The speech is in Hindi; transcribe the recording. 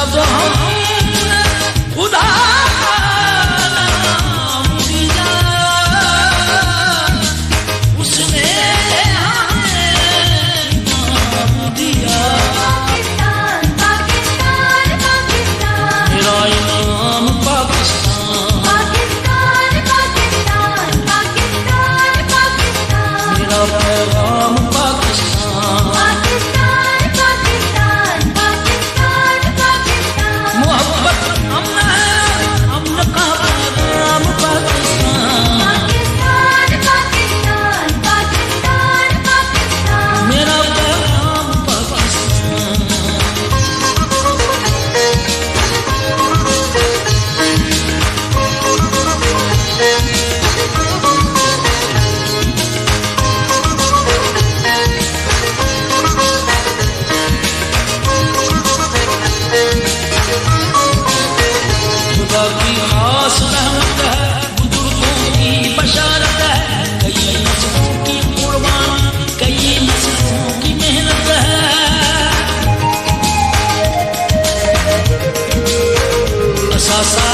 जब हमने खुदा का नाम लिया, उसने हमें नाम दिया। पाकिस्तान पाकिस्तान पाकिस्तान, मेरा इनाम पाकिस्तान, पाकिस्तान पाकिस्तान पाकिस्तान पाकिस्तान, मेरा पैगाम पाकिस्तान। पाकिस्तान पाकिस्तान पाकिस्तान पाकिस्तान, मोहब्बत अमन है, अमन का पैगाम पाकिस्तान। पाकिस्तान पाकिस्तान पाकिस्तान पाकिस्तान, मेरा पैगाम पाकिस्तान। खुदा की खास रहमत है, बुजुर्गों की बशारत है, कई नस्लों की कुर्बान, कई नस्लों की मेहनत है। असासा